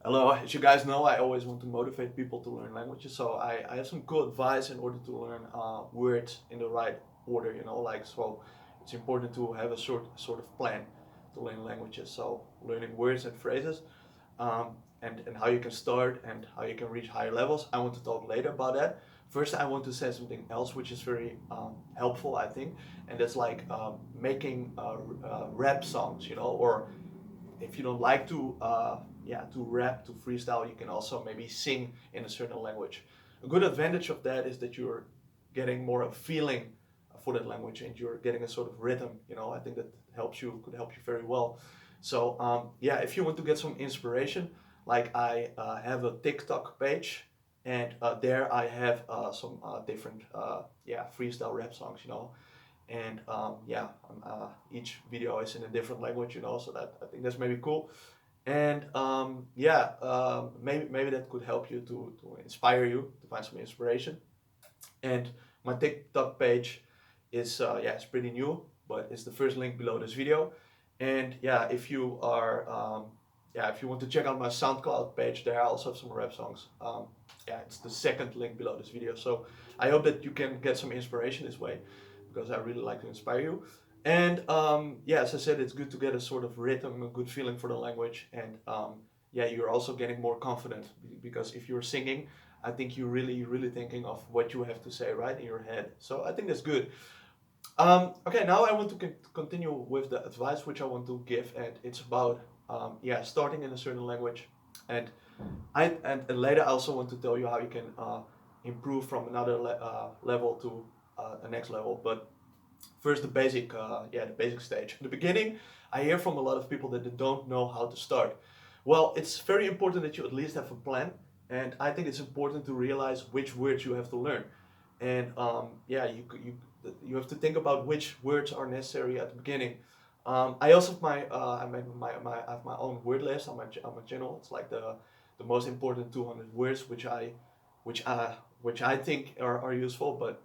Hello, as you guys know, I always want to motivate people to learn languages. So I have some cool advice in order to learn words in the right order. So it's important to have a sort of plan to learn languages. So learning words and phrases, and how you can start and how you can reach higher levels. I want to talk later about that. First, I want to say something else which is very helpful, I think, and that's like making rap songs, or if you don't like to rap, to freestyle, you can also maybe sing in a certain language. A good advantage of that is that you're getting more of a feeling for that language, and you're getting a sort of rhythm. I think that could help you very well. So if you want to get some inspiration, like I have a TikTok page, and there I have some different freestyle rap songs. And each video is in a different language, so that I think that's maybe cool. And maybe that could help you to inspire you to find some inspiration. And my TikTok page is it's pretty new, but it's the first link below this video. And if you want to check out my SoundCloud page, there I also have some rap songs. It's the second link below this video. So I hope that you can get some inspiration this way, because I really like to inspire you. And as I said, it's good to get a sort of rhythm, a good feeling for the language, and you're also getting more confident, because if you're singing, I think you're really thinking of what you have to say right in your head. So I think that's good. Okay, now I want to continue with the advice which I want to give, and it's about starting in a certain language, and and later I also want to tell you how you can improve from another level to the next level. But first, the basic stage. In the beginning, I hear from a lot of people that they don't know how to start. Well, it's very important that you at least have a plan, and I think it's important to realize which words you have to learn. And you have to think about which words are necessary at the beginning. I also have I have my own word list on my channel. It's like the most important 200 words which I think are useful, but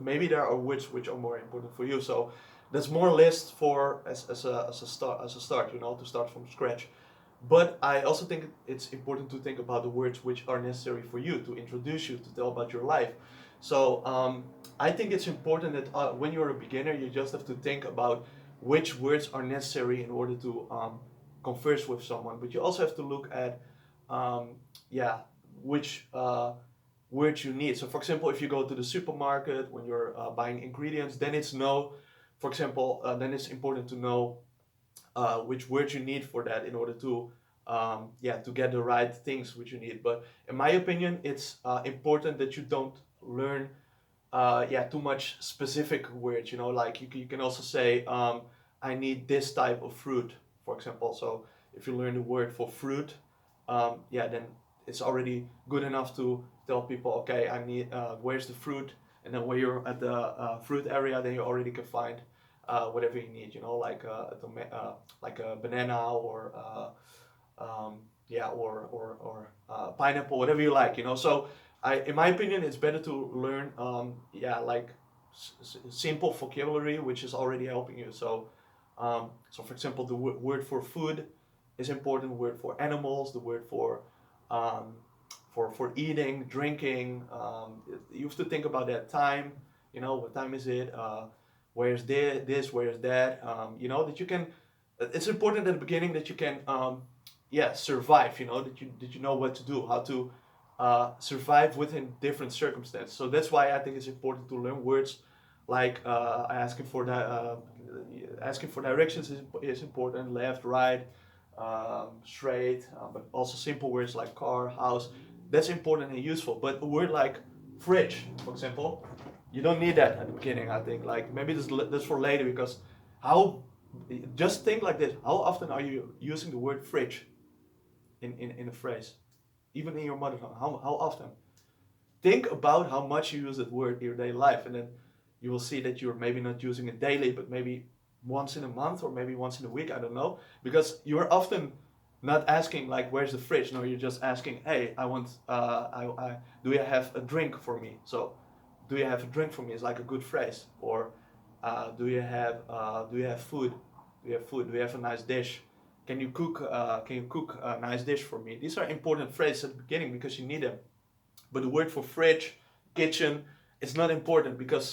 maybe there are words which are more important for you. So that's more a list for as a start, to start from scratch. But I also think it's important to think about the words which are necessary for you, to introduce you, to tell about your life. So I think it's important that when you're a beginner, you just have to think about which words are necessary in order to converse with someone. But you also have to look at which words you need. So, for example, if you go to the supermarket when you're buying ingredients, then then it's important to know which words you need for that in order to get the right things which you need. But in my opinion, it's important that you don't learn too much specific words. Like you can also say I need this type of fruit, for example. So if you learn the word for fruit, then it's already good enough to tell people, okay, I need where's the fruit, and then when you're at the fruit area, then you already can find whatever you need. Like a banana or pineapple, whatever you like. So in my opinion, it's better to learn simple vocabulary, which is already helping you. So for example, the word for food is important. Word for animals, the word um, for eating, drinking. You have to think about that time. What time is it? Where's this? Where's that? That you can. It's important at the beginning that you can, survive. That you know what to do, how to survive within different circumstances. So that's why I think it's important to learn words like asking for directions is important. Left, right, straight, but also simple words like car, house. That's important and useful. But a word like fridge, for example, you don't need that at the beginning. I think like maybe this for later, because how just think like this: how often are you using the word fridge in a phrase, even in your mother tongue? How often? Think about how much you use that word in your daily life, and then you will see that you're maybe not using it daily, but maybe once in a month or maybe once in a week. I don't know, because you're often not asking like where's the fridge. No, you're just asking, hey, I want do you have a drink for me? So do you have a drink for me is like a good phrase. Or do you have food? Do you have food? Do you have a nice dish? can you cook a nice dish for me? These are important phrases at the beginning because you need them. But the word for fridge, kitchen, it's not important because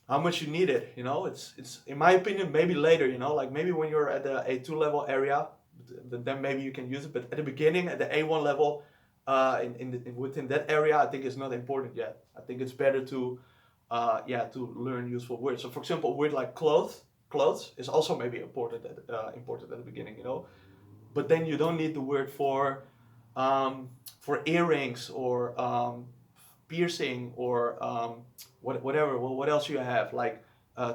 how much you need it, it's in my opinion maybe later, like maybe when you're at the A2 level area, then maybe you can use it. But at the beginning, at the A1 level, within that area, I think it's not important yet. I think it's better to to learn useful words. So for example, a word like clothes is also maybe important at the beginning, but then you don't need the word for earrings or piercing or whatever. Well, what else you have, like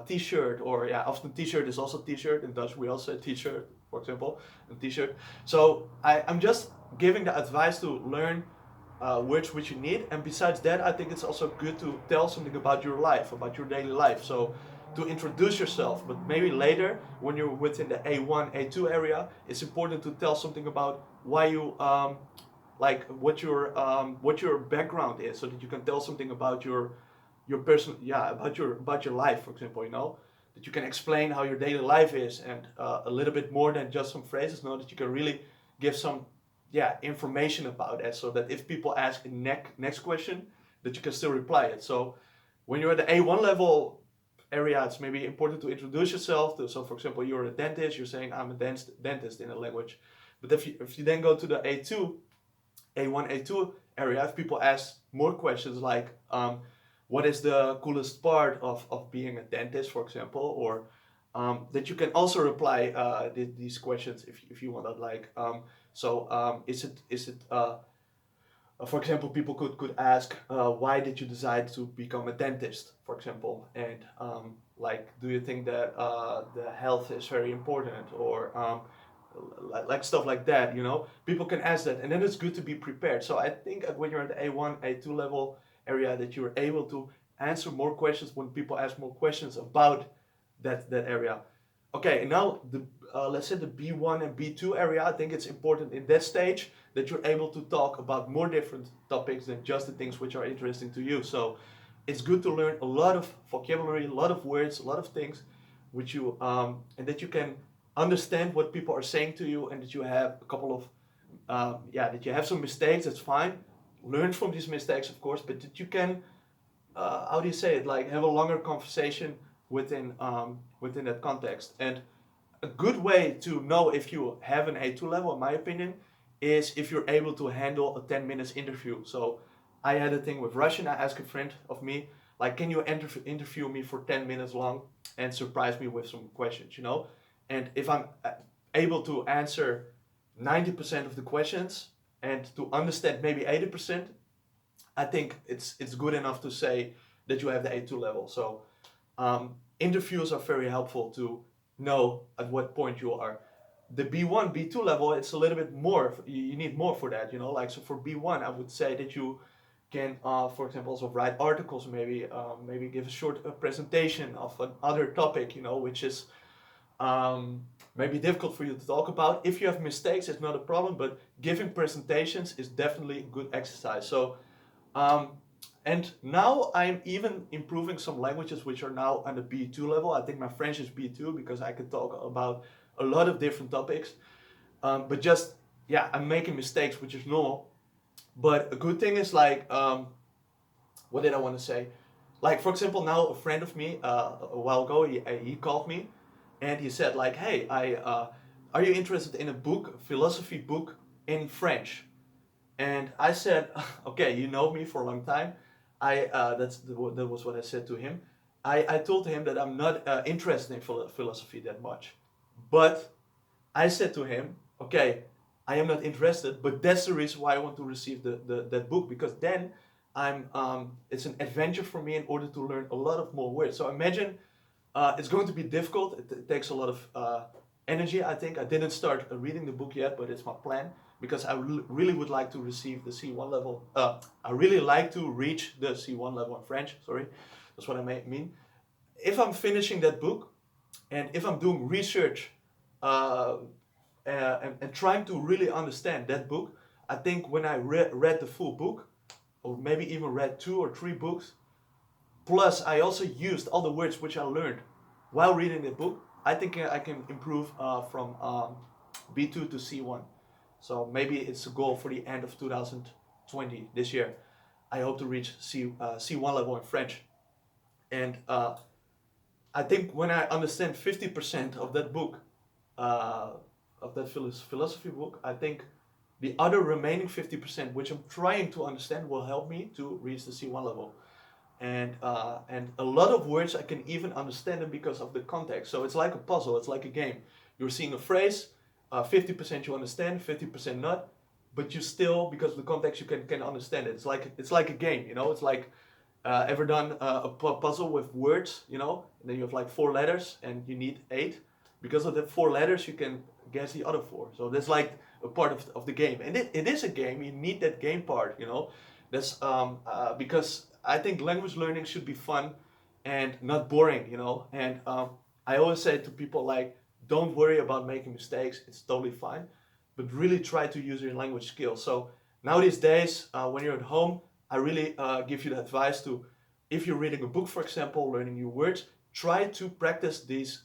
t-shirt, or often t-shirt is also t-shirt. In Dutch we also say t-shirt, for example, a t-shirt. So I'm just giving the advice to learn words which you need, and besides that, I think it's also good to tell something about your life, about your daily life. So to introduce yourself, but maybe later when you're within the A1, A2 area, it's important to tell something about why you like what your background is, so that you can tell something about your person, about your life, for example, that you can explain how your daily life is, and a little bit more than just some phrases, that you can really give some information about it, so that if people ask the next question, that you can still reply it. So when you're at the A1 level area, it's maybe important to introduce yourself. So for example, you're a dentist, you're saying I'm a dentist in a language. But if you then go to the A1, A2 area, if people ask more questions like what is the coolest part of being a dentist, for example, or that you can also reply these questions if you want that, like is it for example, people could ask why did you decide to become a dentist, for example, and like, do you think that the health is very important, or like stuff like that, people can ask that, and then it's good to be prepared. So I think when you're at the A1, A2 level area, that you're able to answer more questions when people ask more questions about that area. Okay, and now let's say the B1 and B2 area, I think it's important in that stage that you're able to talk about more different topics than just the things which are interesting to you. So it's good to learn a lot of vocabulary, a lot of words, a lot of things which you and that you can understand what people are saying to you, and that you have a couple of that you have some mistakes. That's fine. Learn from these mistakes, of course, but that you can how do you say it, like have a longer conversation within that context. And a good way to know if you have an A2 level, in my opinion, is if you're able to handle a 10 minutes interview. So I had a thing with Russian. I asked a friend of me, like, can you interview me for 10 minutes long and surprise me with some questions, And if I'm able to answer 90% of the questions and to understand maybe 80%, I think it's good enough to say that you have the A2 level. So interviews are very helpful to know at what point you are. The B1, B2 level, it's a little bit more. You need more for that, Like, so for B1, I would say that you can, for example, also write articles, maybe give a short presentation of another topic, which is maybe difficult for you to talk about. If you have mistakes, it's not a problem, but giving presentations is definitely a good exercise. So and now I'm even improving some languages which are now on the B2 level. I think my French is B2 because I can talk about a lot of different topics. But just, I'm making mistakes, which is normal. But a good thing is, like, what did I want to say? Like, for example, now a friend of me, a while ago, he called me and he said, like, hey, are you interested in a philosophy book in French? And I said, okay, you know me for a long time. That was what I said to him. I told him that I'm not interested in philosophy that much. But I said to him, okay, I am not interested, but that's the reason why I want to receive that book, because then it's an adventure for me in order to learn a lot of more words. So imagine it's going to be difficult. It takes a lot of energy, I think. I didn't start reading the book yet, but it's my plan, because I really would like to receive the C1 level. I really like to reach the C1 level in French, sorry. That's what I mean. If I'm finishing that book, and if I'm doing research and trying to really understand that book, I think when I read the full book, or maybe even read 2 or 3 books, plus I also used all the words which I learned while reading the book, I think I can improve from B2 to C1. So maybe it's a goal for the end of 2020, this year. I hope to reach C1 level in French. And I think when I understand 50% of that book, uh, of that philosophy book, I think the other remaining 50%, which I'm trying to understand, will help me to reach the C1 level. And a lot of words I can even understand them because of the context. So it's like a puzzle. It's like a game. You're seeing a phrase, 50% you understand, 50% not, but you still, because of the context, you can understand it. It's like a game. You know, it's like ever done a puzzle with words. You know, and then you have like 4 letters and you need 8. Because of the 4 letters, you can guess the other 4. So that's like a part of the game, and it is a game. You need that game part. You know, that's because I think language learning should be fun and not boring, you know. And I always say to people like, don't worry about making mistakes. It's totally fine, but really try to use your language skills. So now these days, when you're at home, I really give you the advice to, if you're reading a book, for example, learning new words, try to practice this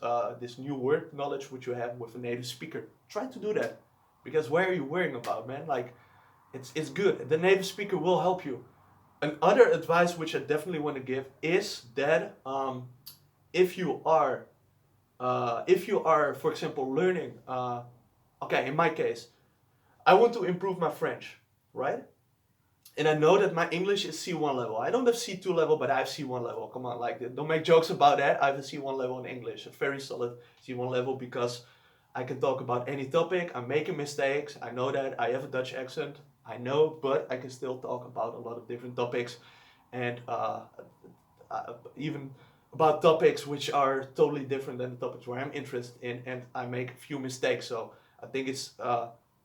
new word knowledge which you have with a native speaker. Try to do that, because why are you worrying about, man? Like, it's good. The native speaker will help you. Another advice which I definitely want to give is that if you are, for example, learning, okay, in my case, I want to improve my French, right? And I know that my English is C1 level. I don't have C2 level, but I have C1 level. Come on, like, don't make jokes about that. I have a C1 level in English, a very solid C1 level, because I can talk about any topic. I'm making mistakes. I know that. I have a Dutch accent. I know, but I can still talk about a lot of different topics, and even about topics which are totally different than the topics where I'm interested in, and I make a few mistakes. So I think it's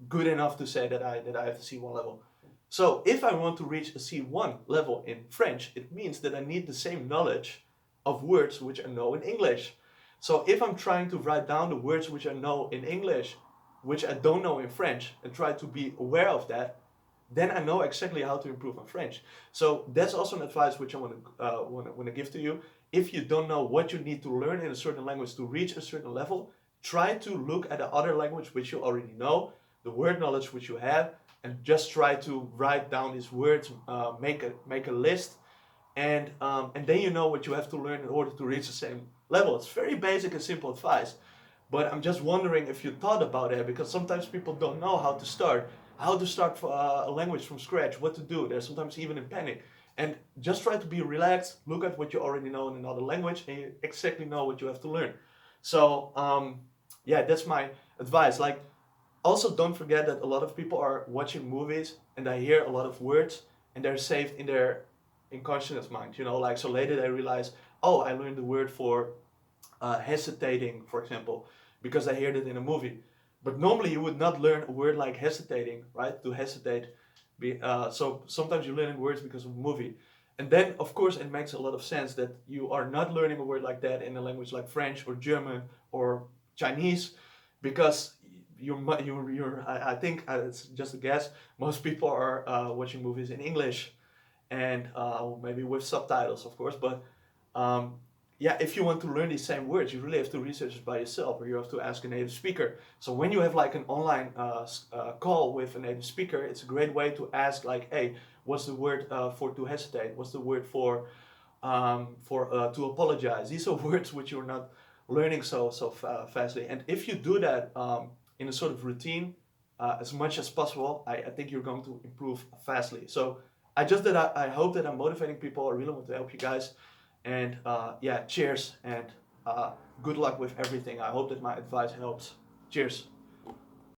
good enough to say that I have the C1 level. So if I want to reach a C1 level in French, it means that I need the same knowledge of words which I know in English. So if I'm trying to write down the words which I know in English, which I don't know in French, and try to be aware of that, then I know exactly how to improve my French. So that's also an advice which I want to give to you. If you don't know what you need to learn in a certain language to reach a certain level, try to look at the other language which you already know, the word knowledge which you have, and just try to write down these words, make a list, and then you know what you have to learn in order to reach the same level. It's very basic and simple advice, but I'm just wondering if you thought about it, because sometimes people don't know how to start a language from scratch, what to do. They're sometimes even in panic. And just try to be relaxed, look at what you already know in another language, and you exactly know what you have to learn. So yeah, that's my advice. Like, also don't forget that a lot of people are watching movies and they hear a lot of words and they're saved in their unconscious mind, you know. Like, so later they realize, oh, I learned the word for hesitating, for example, because I heard it in a movie. But normally you would not learn a word like hesitating, right? To hesitate. So sometimes you're learning words because of a movie. And then, of course, it makes a lot of sense that you are not learning a word like that in a language like French or German or Chinese, because I think, it's just a guess, most people are watching movies in English, and maybe with subtitles, of course. But yeah, if you want to learn these same words, you really have to research it by yourself, or you have to ask a native speaker. So when you have like an online call with a native speaker, it's a great way to ask, like, hey, what's the word for to hesitate? What's the word for to apologize? These are words which you're not learning so fastly. And if you do that in a sort of routine, as much as possible, I think you're going to improve fastly. So I hope that I'm motivating people. I really want to help you guys. And yeah, cheers, and good luck with everything. I hope that my advice helps. Cheers.